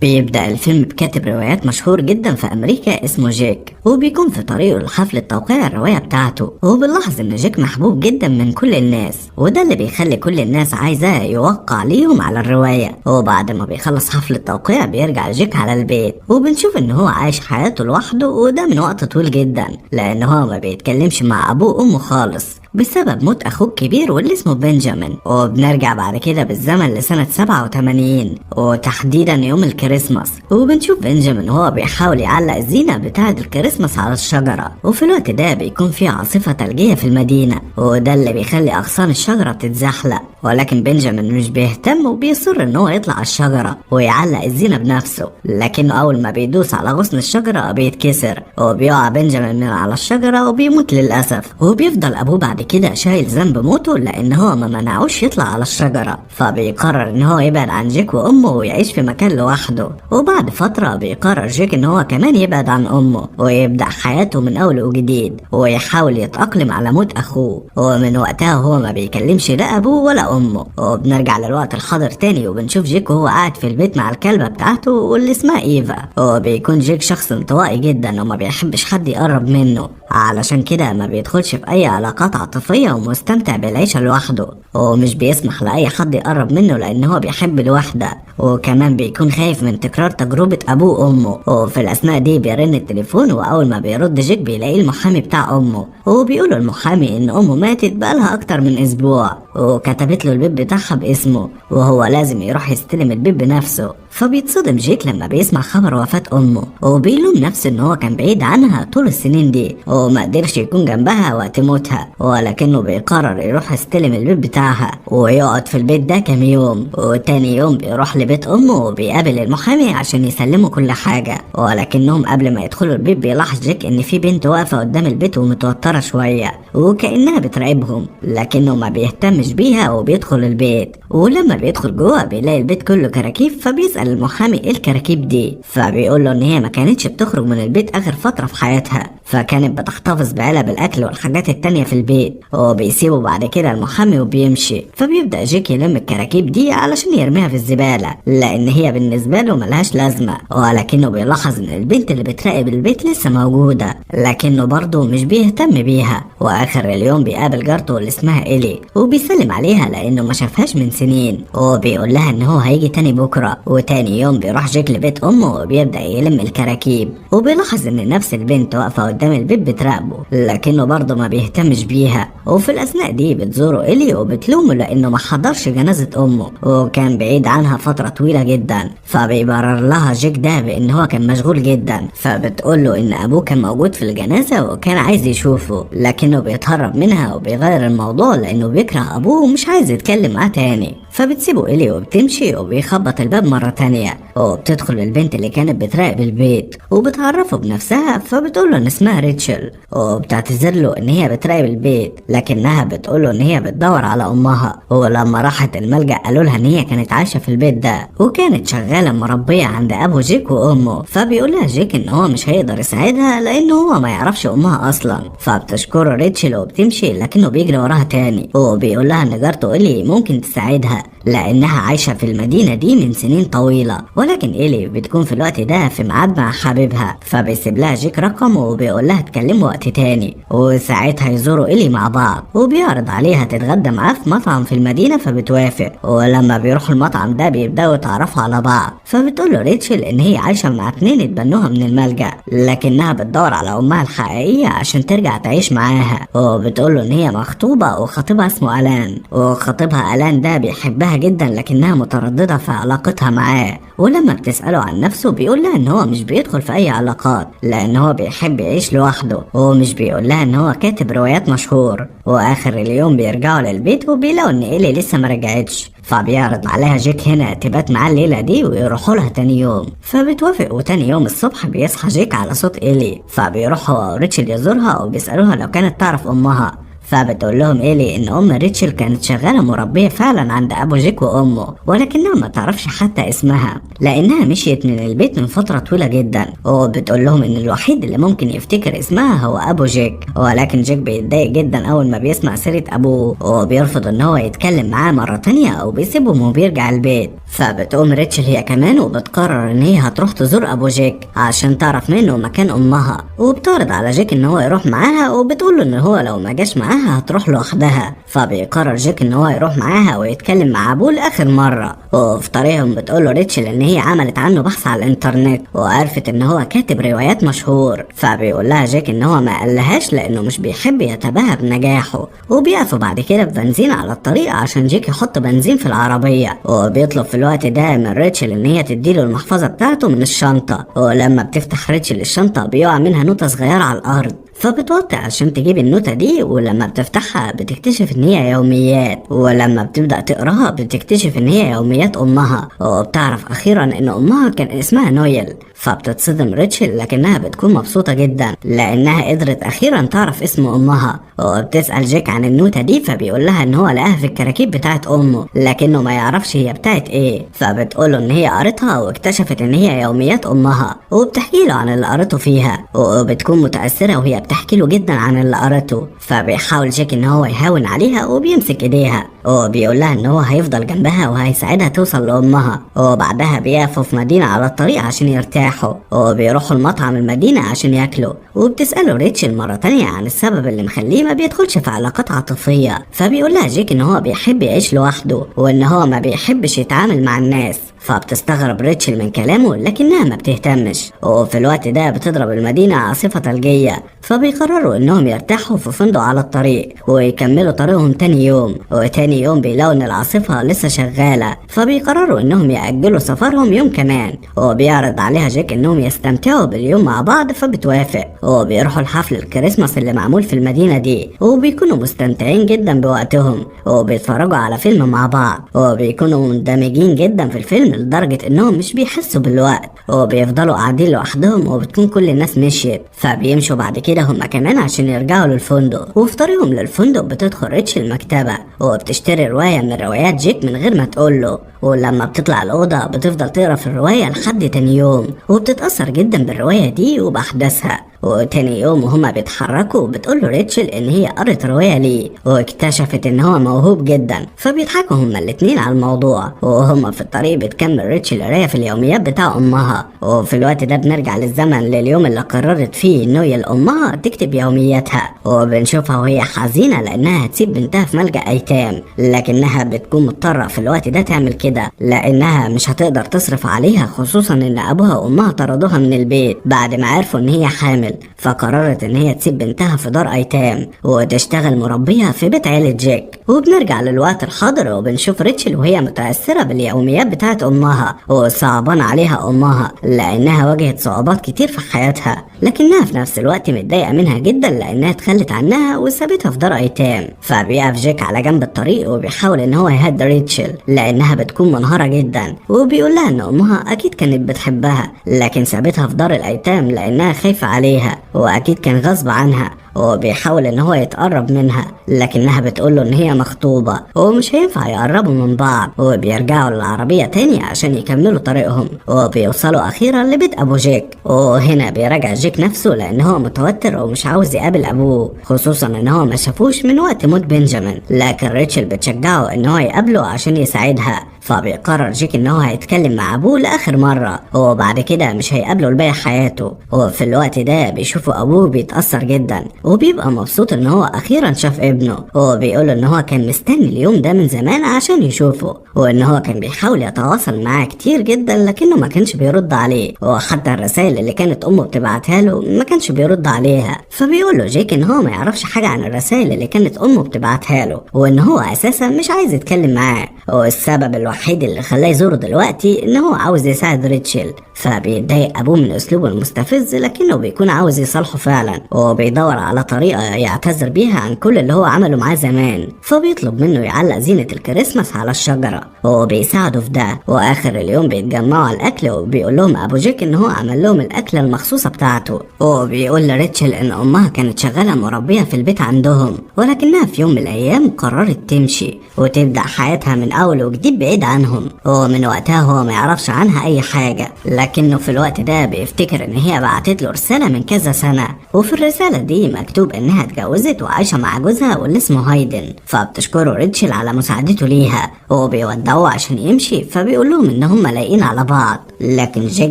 بيبدأ الفيلم بكاتب روايات مشهور جدا في أمريكا اسمه جيك، وبيكون في طريقه لحفلة توقيع الرواية بتاعته. وبنلاحظ إن جيك محبوب جدا من كل الناس، وده اللي بيخلي كل الناس عايزاه يوقع ليهم على الرواية. وبعد ما بيخلص حفلة توقيع بيرجع جيك على البيت، وبنشوف إن هو عايش حياته لوحده، وده من وقت طويل جدا لأن هو ما بيتكلمش مع أبوه وأمه خالص بسبب موت اخوه الكبير واللي اسمه بنجامين. وبنرجع بعد كده بالزمن لسنة 87 وتحديدا يوم الكريسماس، وبنشوف بنجامين وهو بيحاول يعلق الزينة بتاعة الكريسماس على الشجرة. وفي الوقت ده بيكون في عاصفة ثلجية في المدينة، وده اللي بيخلي اغصان الشجرة بتتزحلق، ولكن بنجامين مش بيهتم وبيصر ان هو يطلع على الشجرة ويعلق الزينة بنفسه. لكنه اول ما بيدوس على غصن الشجرة بيتكسر، وبيقع بنجامين من على الشجرة وبيموت للأسف. وبيفضل ابوه بعد كده شايل ذنب موته لان هو ما منعوش يطلع على الشجرة، فبيقرر ان هو يبعد عن جيك وامه ويعيش في مكان لوحده. وبعد فترة بيقرر جيك ان هو كمان يبعد عن امه ويبدأ حياته من اول وجديد، ويحاول يتأقلم على موت اخوه. ومن وقتها هو ما بيكلمش لا ابوه ولا امه. وبنرجع للوقت الحاضر تاني، وبنشوف جيك وهو قاعد في البيت مع الكلبة بتاعته واللي اسمها ايفا. وبيكون جيك شخص انطوائي جدا وما بيحبش حد يقرب منه، علشان كده ما بيدخلش في اي علاقات عاطفية ومستمتع بالعيشة لوحده، ومش بيسمح لأي حد يقرب منه لأن هو بيحب الوحدة. وكمان بيكون خايف من تكرار تجربة أبوه وأمه. وفي الأثناء دي بيرن التليفون، وأول ما بيرد جيك بيلاقي المحامي بتاع أمه، وبيقوله المحامي إن أمه ماتت بقالها أكتر من أسبوع، وكتبت له البيت بتاعها باسمه، وهو لازم يروح يستلم البيت بنفسه. فبيتصدم جيك لما بيسمع خبر وفاة أمه، وبيلوم نفسه إن هو كان بعيد عنها طول السنين دي وما قدرش يكون جنبها وقت موتها، ولكنه بيقرر يروح يستلم البيت بتاعها ويقعد في البيت ده كام يوم. وتاني يوم بيروح لبيت أمه وبيقابل المحامي عشان يسلموا كل حاجة، ولكنهم قبل ما يدخلوا البيت بيلاحظ جيك إن في بنت واقفة قدام البيت ومتوترة شوية وكأنها بتراقبهم، لكنه ما بيهتمش بيها وبيدخل البيت. ولما بيدخل جوه بيلاقي البيت كله كراكيب، فبيسأل المحامي ايه الكراكيب دي، فبيقول له ان هي ما كانتش بتخرج من البيت اخر فترة في حياتها، فكانت بتحتفظ بعلب الاكل والحاجات التانية في البيت. وبيسيبه بعد كده المحامي وبيمشي. فبيبدأ جيك يلم الكراكيب دي علشان يرميها في الزبالة لان هي بالنسبة له ملهاش لازمة، ولكنه بيلاحظ ان البنت اللي بتراقب البيت لسه موجودة، لكنه برضه مش بيهتم بيها. واخر اليوم بيقابل جارته اللي اسمها إيلي وبيسلم عليها لانه ما شافهاش من سنين، وبيقول لها ان هو هيجي تاني بكرة. وتاني يوم بيروح جيك لبيت امه وبيبدأ يلم الكراكيب، وبيلاحظ ان نفس البنت واقفة قدام البيت بتراقبه، لكنه برضه ما بيهتمش بيها. وفي الاثناء دي بتزوره إيلي وبتلومه لانه ما حضرش جنازة امه وكان بعيد عنها فترة طويلة جدا. فبيبرر لها جيك ده بان هو كان مشغول جدا، فبتقول له ان ابوه كان موجود في الجنازة وكان عايز يشوفه، لكنه بيتهرب منها وبيغير الموضوع لانه بيكره ابوه ومش عايز يتكلم معاه تاني. فبتسيبه إيلي وبتمشي، وبيخبط الباب مرة تانية، وبتدخل البنت اللي كانت بتراقب البيت وبتعرفه بنفسها. فبتقوله ان اسمها ريتشل، وبتعتذر له ان هي بتراقب البيت، لكنها بتقوله ان هي بتدور على امها. ولما راحت الملجأ قالوا لها ان هي كانت عايشة في البيت ده وكانت شغالة مربية عند ابو جيك وامه. فبيقول لها جيك ان هو مش هيقدر يساعدها لانه هو ما يعرفش امها اصلا. فبتشكره ريتشل وبتمشي، لكنه بيجري وراها تاني وبيقول لها ان جارته إيلي ممكن تساعدها لانها عايشة في المدينة دي من سنين طويلة، ولكن إيلي بتكون في الوقت ده في ميعاد مع حبيبها. فبيسيب لها جيك رقم وبيقول لها تكلموا وقت تاني، وساعتها يزوروا إيلي مع بعض، وبيعرض عليها تتغدى معاه في مطعم في المدينة فبتوافق. ولما بيروحوا المطعم ده بيبداوا يتعرفوا على بعض. فبتقول له ريتشل ان هي عايشة مع اتنين اتبنوها من الملجأ، لكنها بتدور على امها الحقيقية عشان ترجع تعيش معاها. وبتقول له ان هي مخطوبة وخطيبها اسمه ألان، وخطيبها ألان ده بيحبها جدا لكنها مترددة في علاقتها معاه. ولما بتسأله عن نفسه بيقول لها ان هو مش بيدخل في اي علاقات لان هو بيحب يعيش لوحده، ومش بيقول لها ان هو كاتب روايات مشهور. واخر اليوم بيرجعوا للبيت وبيلاقوا ان إيلي لسه ما رجعتش، فبيعرض عليها جيك هنا تبات معاه الليلة دي ويروحوا لها تاني يوم. فبتوافق، وتاني يوم الصبح بيصحى جيك على صوت إيلي، فبيروح هو وريتشل يزورها وبيسألوها لو كانت تعرف امها. فبتقول لهم إيلي إن أم ريتشل كانت شغالة مربية فعلا عند أبو جيك وأمه، ولكنها ما تعرفش حتى اسمها لأنها مشيت من البيت من فترة طويلة جدا. وبتقول لهم إن الوحيد اللي ممكن يفتكر اسمها هو أبو جيك، ولكن جيك بيتضايق جدا أول ما بيسمع سيرة أبوه وبيرفض إن هو يتكلم معاه مرة تانية أو بيسيبهم وبيرجع البيت. فبتقوم ريتشل هي كمان وبتقرر إن هي هتروح تزور أبو جيك عشان تعرف منه مكان أمها، وبتعرض على جيك إن هو يروح معاها وبتقول له إن هو لو ما جاش معاها هتروح لوحدها. فبيقرر جيك إن هو يروح معاها ويتكلم مع أبوه لآخر مرة. وفي طريقهم بتقول له ريتشل إن هي عملت عنه بحث على الإنترنت وعرفت إن هو كاتب روايات مشهور. فبيقول لها جيك إن هو ما قالهاش لأنه مش بيحب يتباهى بنجاحه. وبيقفوا بعد كده ببنزين على الطريق عشان جيك يحط بنزين في العربية، وبيطلب في الوقت ده من ريتشل إن هي تديله المحفظة بتاعته من الشنطة. ولما بتفتح ريتشل الشنطة بيقع منها نوتة صغيرة على الأرض، فبتوطي عشان تجيب النوتة دي، ولما بتفتحها بتكتشف ان هي يوميات. ولما بتبدأ تقراها بتكتشف ان هي يوميات امها، وبتعرف اخيرا ان امها كان اسمها نويل. فبتتصدم ريتشل لكنها بتكون مبسوطة جدا لانها قدرت اخيرا تعرف اسم امها. وبتسأل جيك عن النوتة دي فبيقول لها ان هو لقاها في الكراكيب بتاعت امه لكنه ما يعرفش هي بتاعت ايه. فبتقوله ان هي قرتها واكتشفت ان هي يوميات امها، وبتحكي له عن اللي قرته فيها، وبتكون متأثرة وهي بتحكي له جدا عن اللي قرته. فبيحاول جيك ان هو يهاون عليها وبيمسك ايديها وبيقول لها ان هو هيفضل جنبها وهيساعدها توصل لامها. وبعدها بيقفوا في مدينة على الطريق عشان يرتاحوا، وبيروحوا المطعم المدينة عشان ياكلوا. وبتسأله ريتشل مرة تانية عن السبب اللي مخليه ما بيدخلش في علاقات عاطفية. فبيقول لها جيك ان هو بيحب يعيش لوحده وان هو ما بيحبش يتعامل مع الناس. فبتستغرب ريتشل من كلامه لكنها ما بتهتمش. وفي الوقت ده بتضرب المدينة عاصفة ثلجية، فبيقرروا انهم يرتاحوا في فندق على الطريق ويكملوا طريقهم تاني يوم. وتاني يوم بيلاقوا ان العاصفة لسه شغالة، فبيقرروا انهم يأجلوا سفرهم يوم كمان. وبيعرض عليها جيك انهم يستمتعوا باليوم مع بعض فبتوافق. وبيروحوا لحفل الكريسماس اللي معمول في المدينة دي، وبيكونوا مستمتعين جدا بوقتهم وبيتفرجوا على فيلم مع بعض، وبيكونوا مندمجين جدا في الفيلم لدرجة انهم مش بيحسوا بالوقت، وبيفضلوا قاعدين لوحدهم وبتكون كل الناس مشيت. فبيمشوا بعد كده هما كمان عشان يرجعوا للفندق. وفي طريقهم للفندق بتدخل ريتشل المكتبة وبتشتري رواية من روايات جيك من غير ما تقوله. ولما بتطلع الأوضة بتفضل تقرا في الرواية لحد تاني يوم، وبتتأثر جدا بالرواية دي وبأحداثها. وتاني يوم وهما بيتحركوا بتقول له ريتشل ان هي قرت رواية ليه واكتشفت ان هو موهوب جدا. فبيضحكوا هما الاتنين على الموضوع. وهما في الطريق بتكمل ريتشل قراية في اليوميات بتاع امها. وفي الوقت ده بنرجع للزمن لليوم اللي قررت فيه نويل امها تكتب يومياتها، وبنشوفها وهي حزينة لانها هتسيب بنتها في ملجأ ايتام، لكنها بتكون مضطرة في الوقت ده تعمل كده لانها مش هتقدر تصرف عليها، خصوصا ان ابوها وامها طردوها من البيت بعد ما عرفوا ان هي حامل. فقررت ان هي تسيب بنتها في دار ايتام وتشتغل مربية في بيت عيلة جيك. وبنرجع للوقت الحاضر وبنشوف ريتشل وهي متأثرة باليوميات بتاعت امها وصعبان عليها امها لانها واجهت صعوبات كتير في حياتها، لكنها في نفس الوقت متضايقة منها جدا لانها اتخلت عنها وسابتها في دار ايتام. فبيقف جيك على جنب الطريق وبيحاول ان هو يهدي ريتشل لانها بتكون منهارة جدا، وبيقول لها ان امها اكيد كانت بتحبها لكن سابتها في دار الايتام لانها خايفة عليها واكيد كان غصب عنها. وبيحاول ان هو يتقرب منها لكنها بتقوله ان هي مخطوبة ومش هينفع يقربوا من بعض. وبيرجعوا للعربية تاني عشان يكملوا طريقهم، وبيوصلوا اخيرا لبيت ابو جيك. وهنا بيراجع جيك نفسه لان هو متوتر ومش عاوز يقابل ابوه، خصوصا ان هو ما شافوش من وقت موت بنجامين. لكن ريتشل بتشجعه ان هو يقابله عشان يساعدها. فبيقرر جيك ان هو هيتكلم مع ابوه لاخر مرة وبعد كده مش هيقابله لباقي حياته. وفي الوقت ده بيشوفوا ابوه بيتأثر جدا وبيبقى مبسوط ان هو اخيرا شاف ابنه، وبيقول ان هو كان مستني اليوم ده من زمان عشان يشوفه، وان هو كان بيحاول يتواصل معاه كتير جدا لكنه ما كانش بيرد عليه، وحتى الرسائل اللي كانت امه بتبعتها له ما كانش بيرد عليها. فبيقول له جيك ان هو ما يعرفش حاجة عن الرسائل اللي كانت امه بتبعتها له وان هو اساسا مش عايز يتكلم معاه، والسبب الوحيد اللي خلاه يزوره دلوقتي ان هو عاوز يساعد ريتشل. فبيتضايق ابوه من اسلوبه المستفز لكنه بيكون عاوز يصالحه فعلا، وبيدور على طريقة يعتذر بيها عن كل اللي هو عمله معاه زمان، فبيطلب منه يعلق زينة الكريسماس على الشجرة وبيساعده في ده. واخر اليوم بيتجمعوا على الاكل وبيقول لهم ابو جيك ان هو عمل لهم الاكلة المخصوصة بتاعته، وبيقول لريتشل ان امها كانت شغالة مربية في البيت عندهم، ولكنها في يوم من الايام قررت تمشي وتبدأ حياتها من اول وجديد بعيد عنهم، ومن وقتها هو ما يعرفش عنها اي حاجة. لكنه في الوقت ده بيفتكر ان هي بعتت له رسالة من كذا سنة، وفي الرسالة دي مكتوب انها اتجوزت وعايشة مع جوزها واللي اسمه هايدن، فبتشكره ريتشل على مساعدته ليها وبيودعوه عشان يمشي. فبيقول لهم ان هم لايقين على بعض، لكن جيك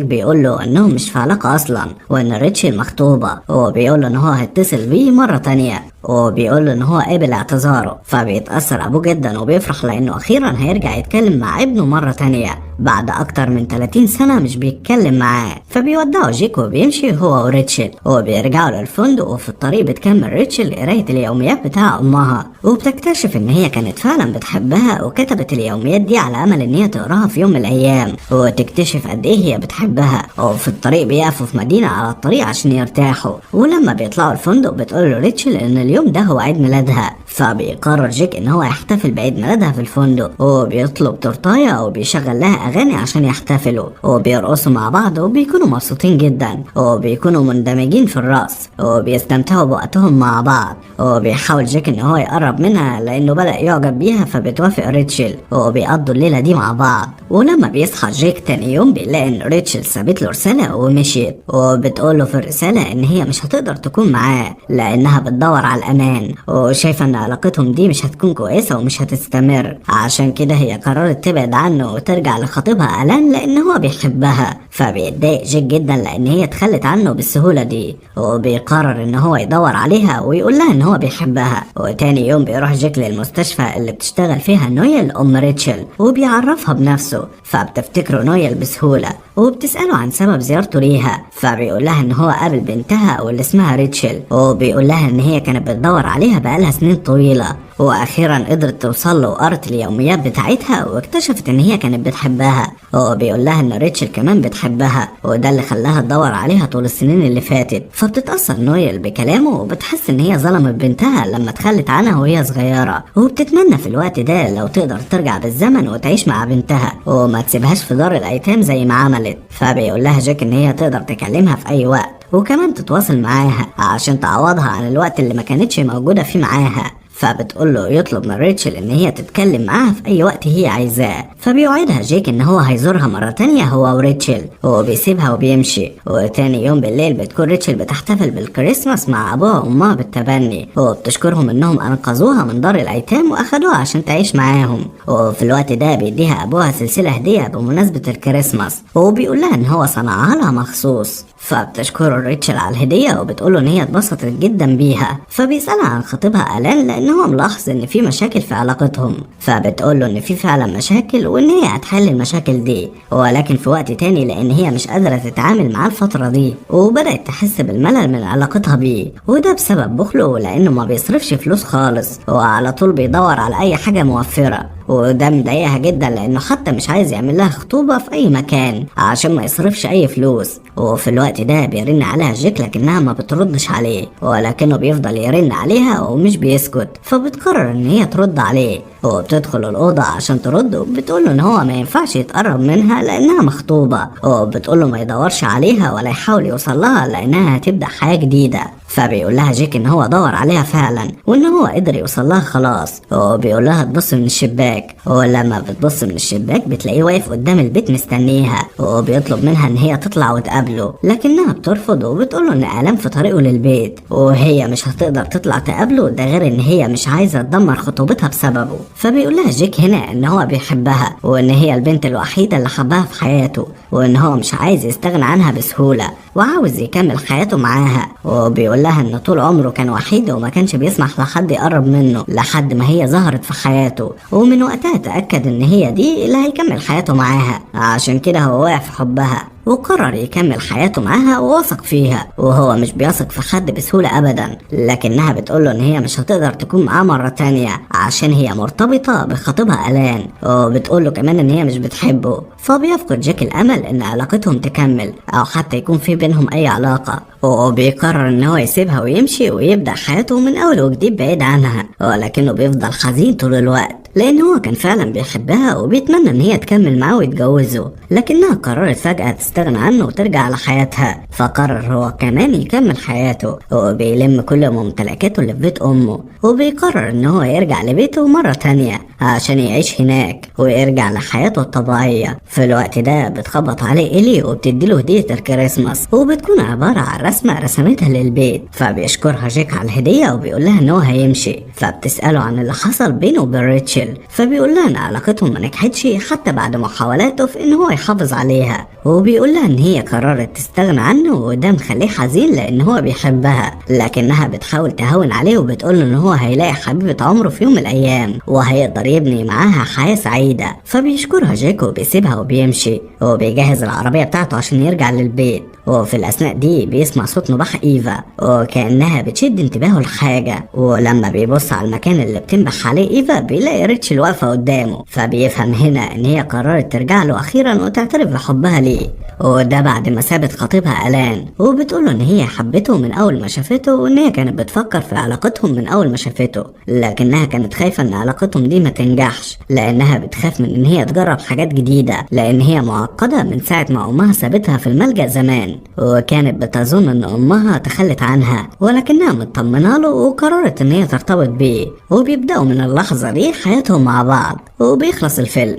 بيقول له انهم مش في علاقة اصلا وان ريتشل مخطوبة، وبيقول له ان هو هيتصل بيه مرة تانية، وبيقول له ان هو قابل اعتذاره. فبيتأثر ابوه جدا وبيفرح لانه اخيرا هيرجع يتكلم مع ابنه مرة تانية بعد اكتر من 30 سنة مش بيتكلم معاه. فبيودعوا جيك وبيمشي هو وريتشل وبيرجعوا للفندق، وفي الطريق بتكمل ريتشل قراية اليوميات بتاع امها، وبتكتشف ان هي كانت فعلا بتحبها وكتبت اليوميات دي على امل ان هي تقراها في يوم من الايام وتكتشف قد ايه هي بتحبها. وفي الطريق بيقفوا في مدينة على الطريق عشان يرتاحوا، ولما بيطلعوا الفندق بتقول له ريتشل ان اليوم ده هو عيد ميلادها. فبيقرر جيك ان هو يحتفل بعيد ميلادها في الفندق، وبيطلب تورتايه وبيشغل لها اغاني عشان يحتفلوا، وبيرقصوا مع بعض وبيكونوا مبسوطين جدا وبيكونوا مندمجين في الرقص وبيستمتعوا بوقتهم مع بعض. وبيحاول جيك ان هو يقرب منها لانه بدأ يعجب بيها، فبتوافق ريتشل وبيقضوا الليلة دي مع بعض. ولما بيصحى جيك تاني يوم بيلاقي ان ريتشل سابت له رسالة ومشيت، وبتقول له في الرسالة ان هي مش هتقدر تكون معاه لانها بتدور على الامان، وشايفة ان علاقتهم دي مش هتكون كويسة ومش هتستمر، عشان كده هي قررت تبعد عنه وترجع لخطيبها ألان لان هو بيحبها. فبيتضايق جيك جدا لان هي اتخلت عنه بالسهولة دي، وبيقرر ان هو يدور عليها ويقول لها ان هو بيحبها. وتاني يوم بيروح جيك للمستشفى اللي بتشتغل فيها نويل ام ريتشل وبيعرفها بنفسه، فبتفتكره نويل بسهولة وبتسأله عن سبب زيارته ليها. فبيقول لها ان هو قابل بنتها واللي اسمها ريتشل، وبيقول لها ان هي كانت بتدور عليها بقالها سنين طويلة، واخيرا قدرت توصل له وقرت اليوميات بتاعتها واكتشفت ان هي كانت بتحبها. وبيقول لها ان ريتشل كمان بتحبها، وده اللي خلاها تدور عليها طول السنين اللي فاتت. فبتتأثر نويل بكلامه وبتحس ان هي ظلمت بنتها لما تخلت عنها وهي صغيرة، وبتتمنى في الوقت ده لو تقدر ترجع بالزمن وتعيش مع بنتها وما تسيبهاش في دار الايتام زي ما عملت. فبيقول لها جيك ان هي تقدر تكلمها في اي وقت وكمان تتواصل معاها عشان تعوضها عن الوقت اللي ما كانتش موجودة فيه معاها. فبتقول له يطلب من ريتشل ان هي تتكلم معاها في اي وقت هي عايزاه. فبيوعدها جيك ان هو هيزورها مرة تانية هو وريتشل، وبيسيبها وبيمشي. وتاني يوم بالليل بتكون ريتشل بتحتفل بالكريسماس مع ابوها وامها بالتبني، وبتشكرهم انهم انقذوها من دار الايتام واخدوها عشان تعيش معاهم. وفي الوقت ده بيديها ابوها سلسلة هدية بمناسبة الكريسماس، وبيقول لها ان هو صنعها لها مخصوص. فبتشكر ريتشل على الهدية وبتقوله ان هي اتبسطت جدا بيها. فبيسألها عن خطيبها ألان لان هو ملاحظ ان في مشاكل في علاقتهم، فبتقوله ان في فعلا مشاكل وان هي هتحل المشاكل دي، ولكن في وقت تاني لان هي مش قادرة تتعامل معاه الفترة دي، وبدأت تحس بالملل من علاقتها بيه، وده بسبب بخله لانه ما بيصرفش فلوس خالص وعلى طول بيدور على اي حاجة موفرة، وده مضايقها جدا لانه حتى مش عايز يعمل لها خطوبة في اي مكان عشان ما يصرفش اي فلوس. وفي الوقت ده بيرن عليها جيك لكنها ما بتردش عليه، ولكنه بيفضل يرن عليها ومش بيسكت. فبتقرر ان هي ترد عليه وبتدخل الأوضة عشان ترد، وبتقوله ان هو ما ينفعش يتقرب منها لانها مخطوبة، وبتقوله ما يدورش عليها ولا يحاول يوصل لها لانها هتبدأ حياة جديدة. فبيقول لها جيك ان هو دور عليها فعلا وان هو قدر يوصل لها خلاص، وبيقول لها تبص من الشباك، ولما بتبص من الشباك بتلاقيه واقف قدام البيت مستنيها، وبيطلب منها ان هي تطلع وتقابله لكنها بترفض، وبتقوله ان آلام في طريقه للبيت وهي مش هتقدر تطلع تقابله، ده غير ان هي مش عايزة تدمر خطوبتها بسببه. فبيقول لها جيك هنا ان هو بيحبها وان هي البنت الوحيدة اللي حبها في حياته، وان هو مش عايز يستغنى عنها بسهولة وعاوز يكمل حياته معاها. وبيقول لها ان طول عمره كان وحيد وما كانش بيسمح لحد يقرب منه لحد ما هي ظهرت في حياته، ومن وقتها تأكد ان هي دي اللي هيكمل حياته معاها، عشان كده هو واقع في حبها. وقرر يكمل حياته معاها ووثق فيها، وهو مش بيثق في حد بسهولة ابدا، لكنها بتقوله ان هي مش هتقدر تكون معاه مرة تانية عشان هي مرتبطة بخطيبها الان، وبتقوله كمان ان هي مش بتحبه. فبيفقد جاك الامل ان علاقتهم تكمل او حتى يكون في بينهم اي علاقة، وبيقرر ان هو يسيبها ويمشي ويبدأ حياته من اول وجديد بعيد عنها، ولكنه بيفضل حزين طول الوقت لان هو كان فعلا بيحبها وبيتمنى ان هي تكمل معاه ويتجوزه، لكنها قررت فجأة تستغنى عنه وترجع لحياتها. فقرر هو كمان يكمل حياته، وبيلم كل ممتلكاته اللي في بيت امه، وبيقرر ان هو يرجع لبيته مرة تانية عشان يعيش هناك ويرجع لحياته الطبيعية. في الوقت ده بتخبط عليه إيلي وبتديله هدية الكريسماس، وبتكون عبارة عن رسمة رسمتها للبيت. فبيشكرها جاك على الهدية وبيقول ان هو هيمشي، فبتسأله عن اللي حصل بينه وبين ريتشل، فبيقول لها ان علاقتهم ما نجحتش حتى بعد محاولاته في ان هو يحافظ عليها، وبيقول لها ان هي قررت تستغنى عنه وده مخليه حزين لان هو بيحبها، لكنها بتحاول تهون عليه وبتقول له ان هو هيلاقي حبيبة عمره في يوم من الايام وهيقدر يبني معاها حياة سعيدة. فبيشكرها جاك وبيسيبها وبيمشي، وبيجهز العربية بتاعته عشان يرجع للبيت. وفي الأثناء دي بيسمع صوت نباح إيفا وكأنها بتشد انتباهه لحاجة، ولما بيبص على المكان اللي بتنبح عليه إيفا بيلاقي ريتشل واقفة قدامه، فبيفهم هنا إن هي قررت ترجع له أخيرا وتعترف بحبها ليه، وده بعد ما سابت خطيبها ألان، وبتقوله إن هي حبته من أول ما شافته وإن هي كانت بتفكر في علاقتهم من أول ما شافته، لكنها كانت خايفة إن علاقتهم دي ما تنجحش لأنها بتخاف من إن هي تجرب حاجات جديدة، لأن هي معقدة من ساعة ما أمها سابتها في الملجأ زمان، وكانت بتظن ان امها تخلت عنها، ولكنها مطمنه له وقررت ان هي ترتبط بيه، وبيبداوا من اللحظه دي حياتهم مع بعض، وبيخلص الفيلم.